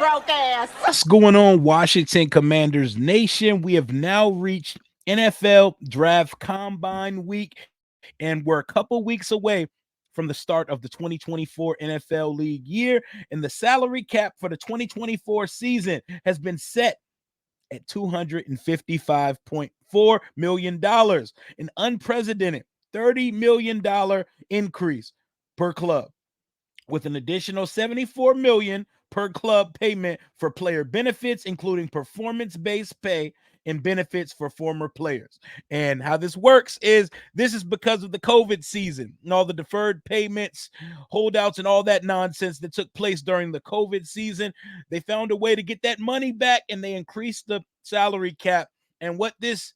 broke ass. What's going on, Washington Commanders Nation? We have now reached NFL Draft Combine Week, and we're a couple weeks away from the start of the 2024 NFL League year. And the salary cap for the 2024 season has been set at $255.4 million, an unprecedented $30 million increase per club, with an additional $74 million per club payment for player benefits, including performance-based pay and benefits for former players. And how this works is this is because of the COVID season and all the deferred payments, holdouts, and all that nonsense that took place during the COVID season. They found a way to get that money back, and they increased the salary cap. And what this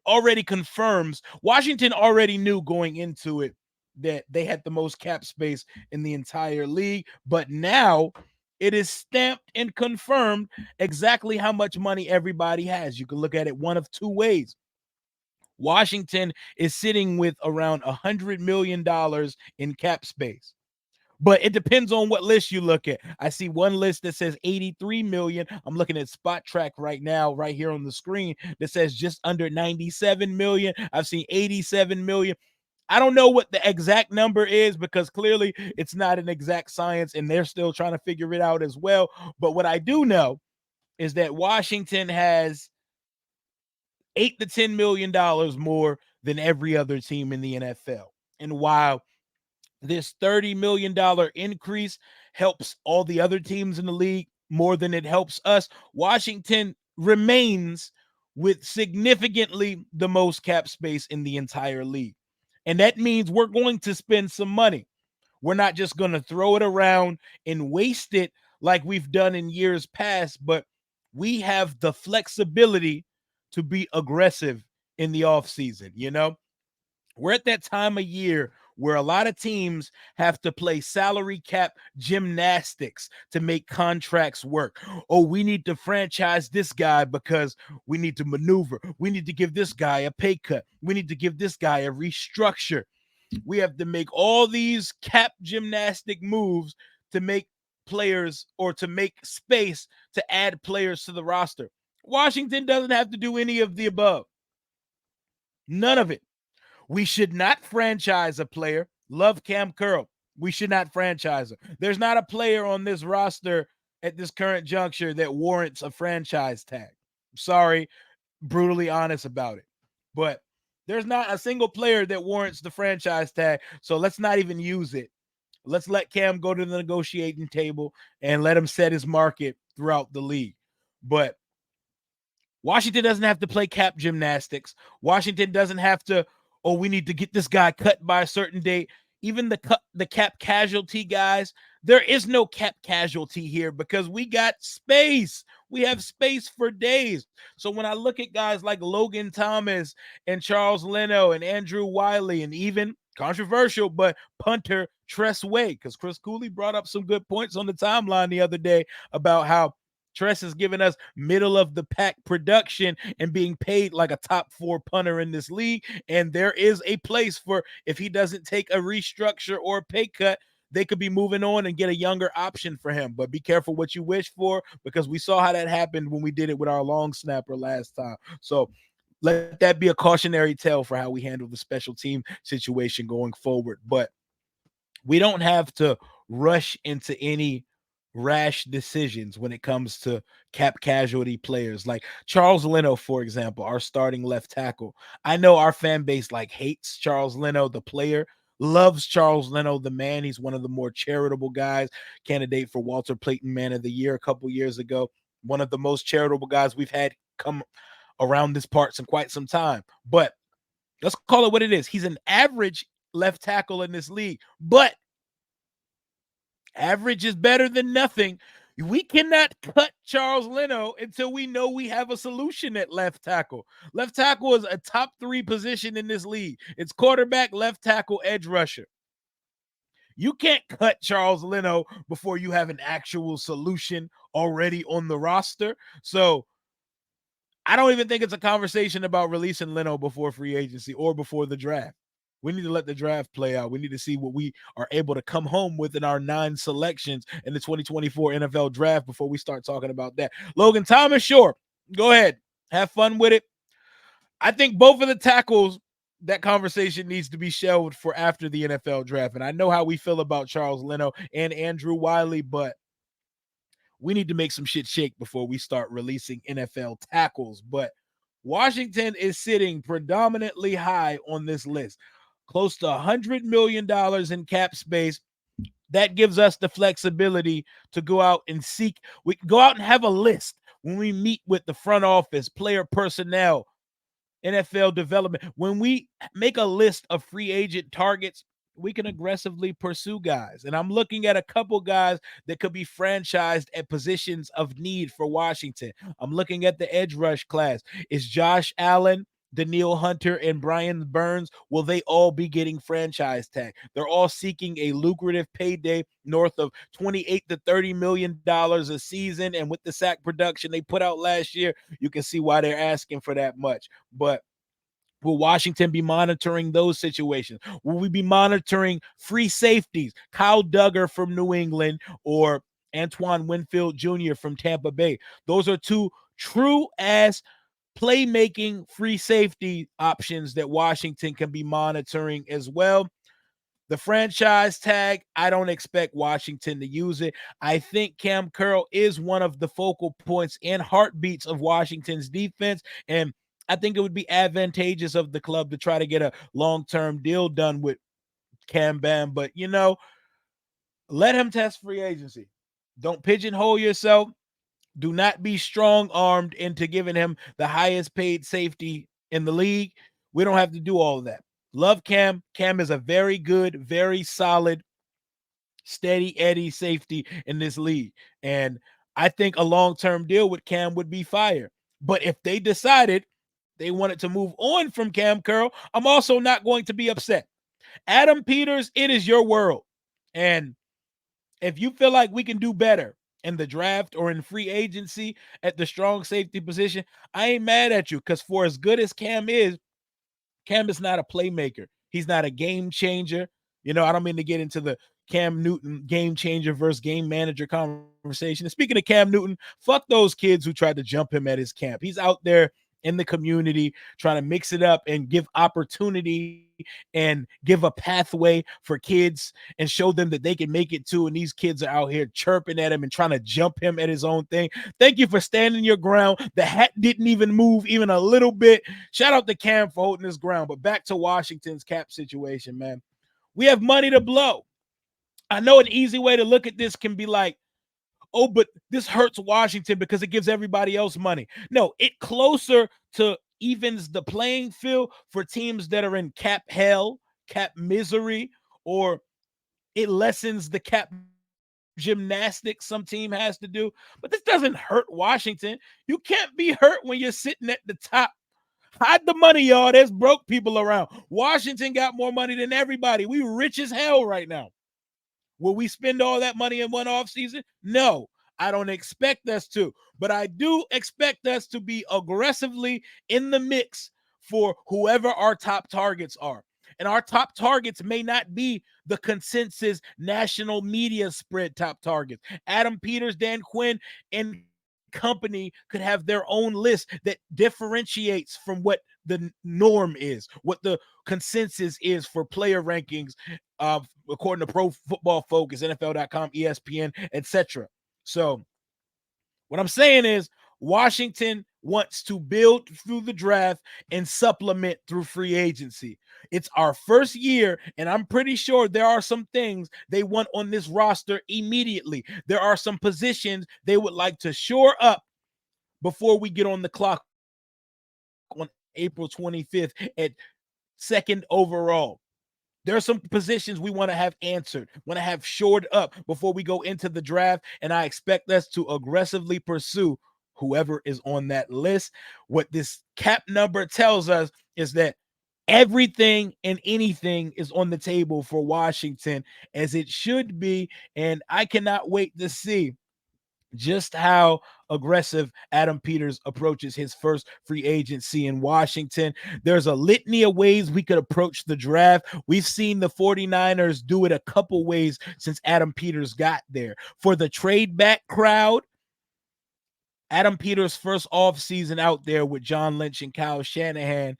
already confirms, Washington already knew going into it that they had the most cap space in the entire league, but now it is stamped and confirmed exactly how much money everybody has. You can look at it one of two ways. Washington is sitting with around $100 million in cap space. But it depends on what list you look at. I see one list that says 83 million. I'm looking at Spot Track right now, right here on the screen, that says just under 97 million. I've seen 87 million. I don't know what the exact number is because clearly it's not an exact science and they're still trying to figure it out as well. But what I do know is that Washington has $8 to $10 million more than every other team in the NFL. And while this $30 million increase helps all the other teams in the league more than it helps us, Washington remains with significantly the most cap space in the entire league. And that means we're going to spend some money. We're not just going to throw it around and waste it like we've done in years past, but we have the flexibility to be aggressive in the offseason. You know, we're at that time of year where a lot of teams have to play salary cap gymnastics to make contracts work. Oh, we need to franchise this guy because we need to maneuver. We need to give this guy a pay cut. We need to give this guy a restructure. We have to make all these cap gymnastic moves to make players or to make space to add players to the roster. Washington doesn't have to do any of the above. None of it. We should not franchise a player. Love Cam Curl. We should not franchise him. There's not a player on this roster at this current juncture that warrants a franchise tag. Sorry, brutally honest about it. But there's not a single player that warrants the franchise tag. So let's not even use it. Let's let Cam go to the negotiating table and let him set his market throughout the league. But Washington doesn't have to play cap gymnastics. Washington doesn't have to, oh, we need to get this guy cut by a certain date. Even the cap casualty guys, there is no cap casualty here because we got space. We have space for days. So when I look at guys like Logan Thomas and Charles Leno and Andrew Wiley and even controversial, but punter Tress Way, because Chris Cooley brought up some good points on the timeline the other day about how Tress has given us middle of the pack production and being paid like a top 4 punter in this league. And there is a place for, if he doesn't take a restructure or a pay cut, they could be moving on and get a younger option for him. But be careful what you wish for, because we saw how that happened when we did it with our long snapper last time. So let that be a cautionary tale for how we handle the special team situation going forward. But we don't have to rush into any rash decisions when it comes to cap casualty players like Charles Leno, for example, our starting left tackle. I know our fan base like hates Charles Leno, the player, loves Charles Leno, the man. He's one of the more charitable guys, candidate for Walter Payton Man of the Year a couple years ago. One of the most charitable guys we've had come around this parts in quite some time. But let's call it what it is. He's an average left tackle in this league, but average is better than nothing. We cannot cut Charles Leno until we know we have a solution at left tackle. Left tackle is a top 3 position in this league. It's quarterback, left tackle, edge rusher. You can't cut Charles Leno before you have an actual solution already on the roster. So I don't even think it's a conversation about releasing Leno before free agency or before the draft. We need to let the draft play out. We need to see what we are able to come home with in our 9 selections in the 2024 NFL draft before we start talking about that. Logan Thomas, sure. Go ahead. Have fun with it. I think both of the tackles, that conversation needs to be shelved for after the NFL draft. And I know how we feel about Charles Leno and Andrew Wiley, but we need to make some shit shake before we start releasing NFL tackles. But Washington is sitting predominantly high on this list, close to $100 million in cap space. That gives us the flexibility to go out and seek. We can go out and have a list when we meet with the front office, player personnel, NFL development. When we make a list of free agent targets, we can aggressively pursue guys. And I'm looking at a couple guys that could be franchised at positions of need for Washington. I'm looking at the edge rush class. Is Josh Allen, Daniil Hunter, and Brian Burns, will they all be getting franchise tag? They're all seeking a lucrative payday north of 28 to $30 million a season. And with the sack production they put out last year, you can see why they're asking for that much. But will Washington be monitoring those situations? Will we be monitoring free safeties? Kyle Duggar from New England or Antoine Winfield Jr. from Tampa Bay. Those are two true ass playmaking free safety options that Washington can be monitoring as well. The franchise tag, I don't expect Washington to use it. I think Cam Curl is one of the focal points and heartbeats of Washington's defense. And I think it would be advantageous of the club to try to get a long-term deal done with Cam Bam. But, let him test free agency. Don't pigeonhole yourself. Do not be strong-armed into giving him the highest paid safety in the league. We don't have to do all of that. Love Cam. Cam is a very good, very solid, steady Eddie safety in this league. And I think a long-term deal with Cam would be fire. But if they decided they wanted to move on from Cam Curl, I'm also not going to be upset. Adam Peters, it is your world. And if you feel like we can do better in the draft or in free agency at the strong safety position, I ain't mad at you, because for as good as Cam is not a playmaker. He's not a game changer. I don't mean to get into the Cam Newton game changer versus game manager conversation. And speaking of Cam Newton, fuck those kids who tried to jump him at his camp. He's out there in the community trying to mix it up and give opportunity and give a pathway for kids and show them that they can make it too. And these kids are out here chirping at him and trying to jump him at his own thing. Thank you for standing your ground. The hat didn't even move even a little bit. Shout out to Cam for holding his ground. But back to Washington's cap situation, man. We have money to blow. I know an easy way to look at this can be like, oh, but this hurts Washington because it gives everybody else money. No, it closer to evens the playing field for teams that are in cap hell, cap misery, or it lessens the cap gymnastics some team has to do. But this doesn't hurt Washington. You can't be hurt when you're sitting at the top. Hide the money, y'all. There's broke people around. Washington got more money than everybody. We rich as hell right now. Will we spend all that money in one offseason? No, I don't expect us to. But I do expect us to be aggressively in the mix for whoever our top targets are. And our top targets may not be the consensus national media spread top targets. Adam Peters, Dan Quinn, and company could have their own list that differentiates from what the norm is, what the consensus is for player rankings, according to Pro Football Focus, NFL.com, ESPN, etc. So what I'm saying is Washington wants to build through the draft and supplement through free agency. It's our first year, and I'm pretty sure there are some things they want on this roster immediately. There are some positions they would like to shore up before we get on the clock on April 25th at second overall. There are some positions we want to have answered, want to have shored up before we go into the draft, and I expect us to aggressively pursue whoever is on that list. What this cap number tells us is that everything and anything is on the table for Washington, as it should be, and I cannot wait to see just how aggressive Adam Peters approaches his first free agency in Washington. There's a litany of ways we could approach the draft. We've seen the 49ers do it a couple ways since Adam Peters got there. For the trade back crowd, Adam Peters' first offseason out there with John Lynch and Kyle Shanahan,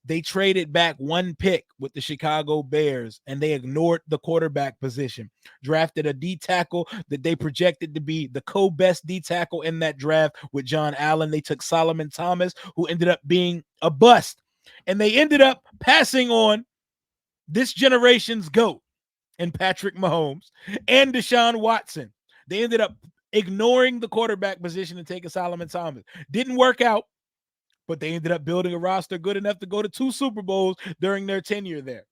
they traded back one pick with the Chicago Bears, and they ignored the quarterback position. Drafted a D tackle that they projected to be the co-best D tackle in that draft with John Allen. They took Solomon Thomas, who ended up being a bust. And they ended up passing on this generation's GOAT and Patrick Mahomes and Deshaun Watson. They ended up ignoring the quarterback position and taking Solomon Thomas. Didn't work out, but they ended up building a roster good enough to go to 2 Super Bowls during their tenure there.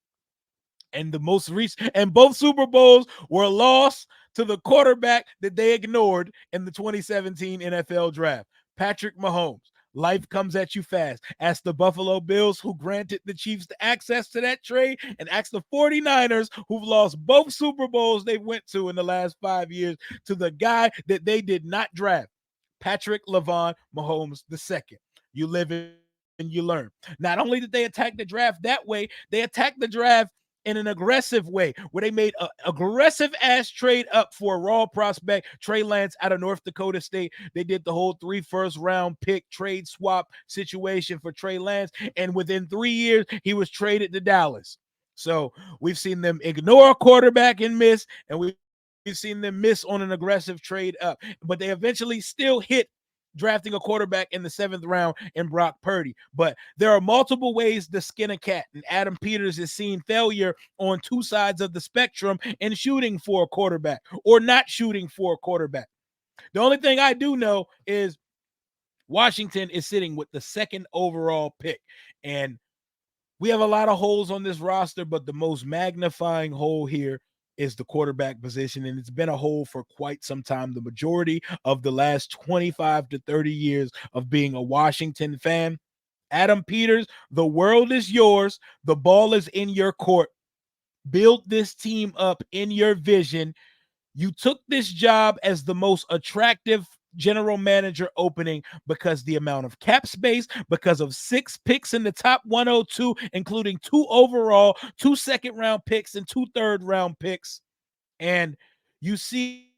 And the most recent, and both Super Bowls were lost to the quarterback that they ignored in the 2017 NFL draft, Patrick Mahomes. Life comes at you fast. Ask the Buffalo Bills, who granted the Chiefs the access to that trade, and ask the 49ers, who've lost both Super Bowls they went to in the last 5 years, to the guy that they did not draft, Patrick LaVon Mahomes II. You live and you learn. Not only did they attack the draft that way, they attacked the draft in an aggressive way where they made an aggressive ass trade up for a raw prospect, Trey Lance out of North Dakota State. They did the whole 3 first round pick trade swap situation for Trey Lance. And within 3 years, he was traded to Dallas. So we've seen them ignore a quarterback and miss, and we've seen them miss on an aggressive trade up. But they eventually still hit drafting a quarterback in the 7th round in Brock Purdy. But there are multiple ways to skin a cat, and Adam Peters has seen failure on 2 sides of the spectrum in shooting for a quarterback or not shooting for a quarterback. The only thing I do know is Washington is sitting with the 2nd overall pick, and we have a lot of holes on this roster, but the most magnifying hole here is the quarterback position, and it's been a hole for quite some time. The majority of the last 25 to 30 years of being a Washington fan. Adam Peters, the world is yours. The ball is in your court. Build this team up in your vision. You took this job as the most attractive general manager opening because the amount of cap space, because of 6 picks in the top 102, including 2 overall, 2 second-round picks, and 2 third-round picks. And you see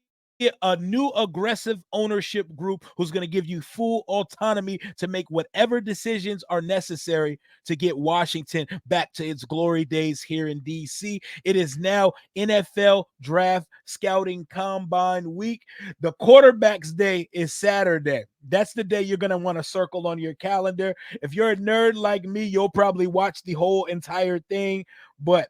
a new aggressive ownership group who's going to give you full autonomy to make whatever decisions are necessary to get Washington back to its glory days here in DC. It is now NFL draft scouting combine week. The quarterback's day is Saturday. That's the day you're going to want to circle on your calendar. If you're a nerd like me, you'll probably watch the whole entire thing, but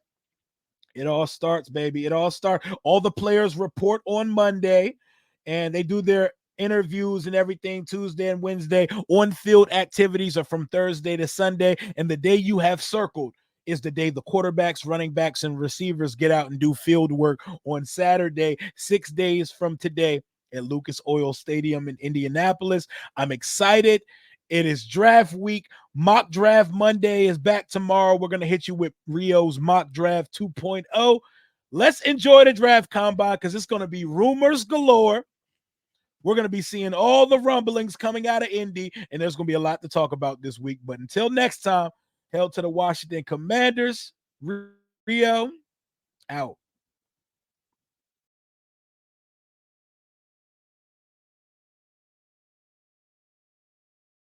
it all starts, baby. It all starts. All the players report on Monday, and they do their interviews and everything Tuesday and Wednesday. On-field activities are from Thursday to Sunday, and the day you have circled is the day the quarterbacks, running backs, and receivers get out and do field work on Saturday, 6 days from today at Lucas Oil Stadium in Indianapolis. I'm excited. It is draft week. Mock Draft Monday is back tomorrow. We're going to hit you with Rio's Mock Draft 2.0. Let's enjoy the draft combine because it's going to be rumors galore. We're going to be seeing all the rumblings coming out of Indy, and there's going to be a lot to talk about this week. But until next time, hail to the Washington Commanders. Rio out.